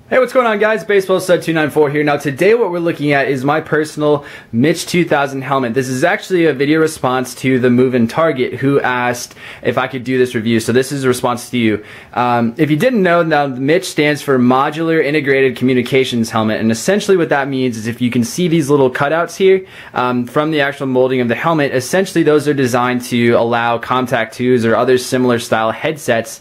Hey, what's going on, guys? Baseball Stud 294 here. Now today what we're looking at is my personal MICH 2000 helmet. This is actually a video response to the Movin' Target who asked if I could do this review. So this is a response to you. If you didn't know, now the MICH stands for Modular Integrated Communications Helmet, and essentially what that means is if you can see these little cutouts here from the actual molding of the helmet, essentially those are designed to allow Contact 2s or other similar style headsets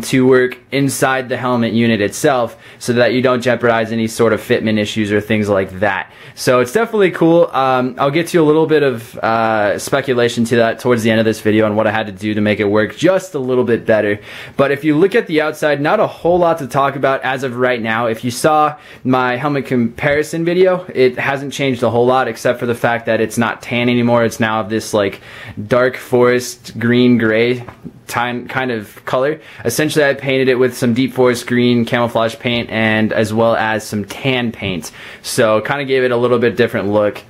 to work inside the helmet unit itself, so that you don't jeopardize any sort of fitment issues or things like that. So it's definitely cool. I'll get to a little bit of speculation to that towards the end of this video on what I had to do to make it work just a little bit better. But if you look at the outside, not a whole lot to talk about as of right now. If you saw my helmet comparison video, it hasn't changed a whole lot except for the fact that it's not tan anymore. It's now this like dark forest green gray kind of color. Essentially I painted it with some deep forest green camouflage paint and as well as some tan paint, so kind of gave it a little bit different look.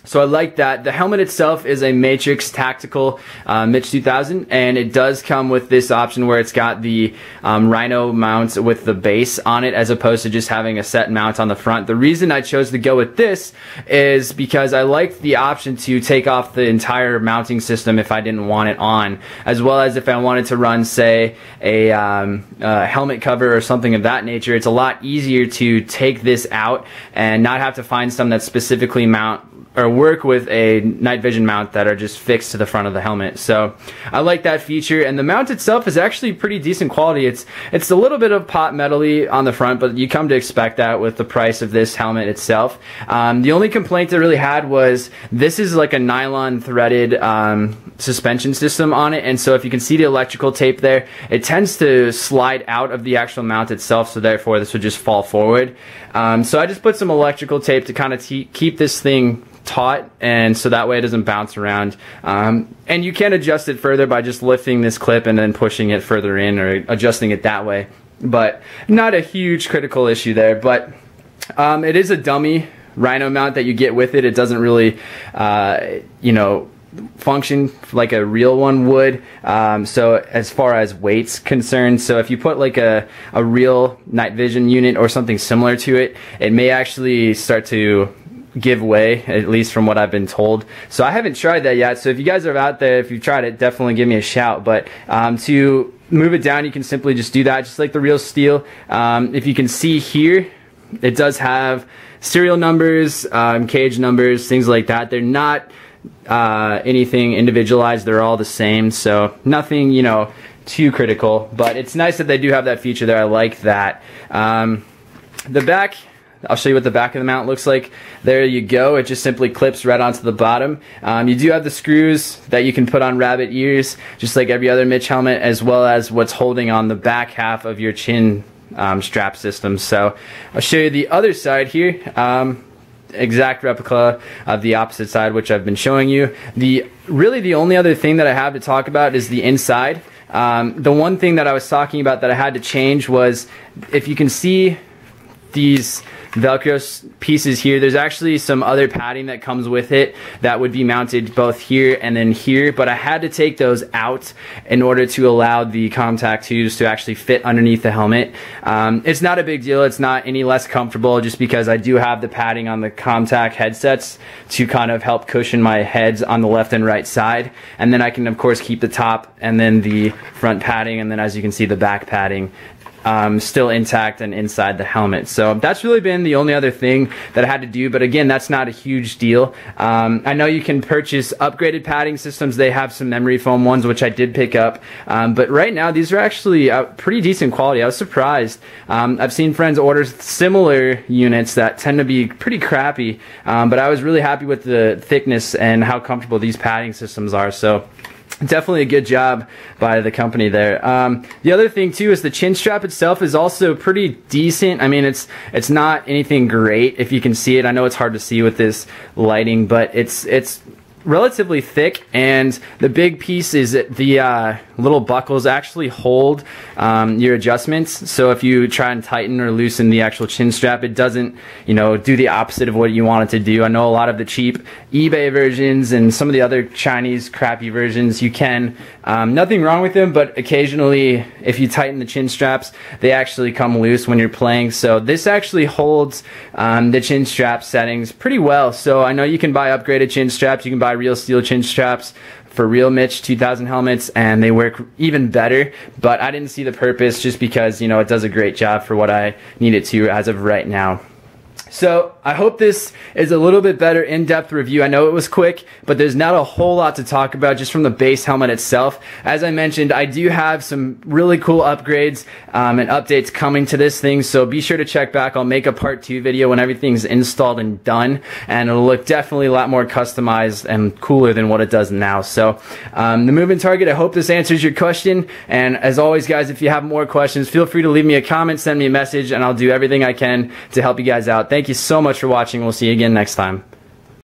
So I like that. The helmet itself is a Matrix Tactical MICH 2000, and it does come with this option where it's got the Rhino Mount with the base on it as opposed to just having a set mount on the front. The reason I chose to go with this is because I liked the option to take off the entire mounting system if I didn't want it on, as well as if I wanted to run, say, a helmet cover or something of that nature. It's a lot easier to take this out and not have to find some that specifically mount or work with a night vision mount that are just fixed to the front of the helmet. So I like that feature, and the mount itself is actually pretty decent quality. It's a little bit of pot metally on the front, but you come to expect that with the price of this helmet itself. The only complaint I really had was this is like a nylon threaded suspension system on it, and so if you can see the electrical tape there, it tends to slide out of the actual mount itself, so therefore this would just fall forward. So I just put some electrical tape to kind of keep this thing taut, and so that way it doesn't bounce around. And you can adjust it further by just lifting this clip and then pushing it further in or adjusting it that way, but not a huge critical issue there. But it is a dummy Rhino mount that you get with it. It doesn't really you know, function like a real one would, so as far as weight's concerned. So if you put like a real night vision unit or something similar to it, it may actually start to give way, at least from what I've been told. So I haven't tried that yet, so if you guys are out there, if you've tried it, definitely give me a shout. But to move it down, you can simply just do that, just like the real steel. If you can see here, it does have serial numbers, cage numbers, things like that. They're not anything individualized, they're all the same, so nothing, you know, too critical, but it's nice that they do have that feature there. I like that. The back, I'll show you what the back of the mount looks like. There you go. It just simply clips right onto the bottom. You do have the screws that you can put on rabbit ears, just like every other MICH helmet, as well as what's holding on the back half of your chin strap system. So I'll show you the other side here. Exact replica of the opposite side, which I've been showing you. Really the only other thing that I have to talk about is the inside. The one thing that I was talking about that I had to change was, if you can see these Velcro pieces here, there's actually some other padding that comes with it that would be mounted both here and then here, but I had to take those out in order to allow the Contact 2s to actually fit underneath the helmet. It's not a big deal, it's not any less comfortable, just because I do have the padding on the Contact headsets to kind of help cushion my heads on the left and right side, and then I can of course keep the top and then the front padding, and then as you can see the back padding still intact and inside the helmet. So that's really been the only other thing that I had to do, but again, that's not a huge deal. I know you can purchase upgraded padding systems. They have some memory foam ones, which I did pick up, but right now these are actually pretty decent quality. I was surprised. I've seen friends order similar units that tend to be pretty crappy, but I was really happy with the thickness and how comfortable these padding systems are. So definitely a good job by the company there. The other thing too is the chin strap itself is also pretty decent. I mean, it's not anything great if you can see it. I know it's hard to see with this lighting, but it's relatively thick, and the big piece is the little buckles actually hold your adjustments. So if you try and tighten or loosen the actual chin strap, it doesn't, you know, do the opposite of what you want it to do. I know a lot of the cheap eBay versions and some of the other Chinese crappy versions, you can. Nothing wrong with them, but occasionally if you tighten the chin straps, they actually come loose when you're playing. So this actually holds the chin strap settings pretty well. So I know you can buy upgraded chin straps, you can buy real steel chin straps for real MICH 2000 helmets, and they work even better, but I didn't see the purpose just because, you know, it does a great job for what I need it to as of right now. So I hope this is a little bit better in-depth review. I know it was quick, but there's not a whole lot to talk about just from the base helmet itself. As I mentioned, I do have some really cool upgrades and updates coming to this thing, so be sure to check back. I'll make a part 2 video when everything's installed and done, and it'll look definitely a lot more customized and cooler than what it does now. So the moving target, I hope this answers your question, and as always guys, if you have more questions, feel free to leave me a comment, send me a message, and I'll do everything I can to help you guys out. Thank you so much for watching. We'll see you again next time.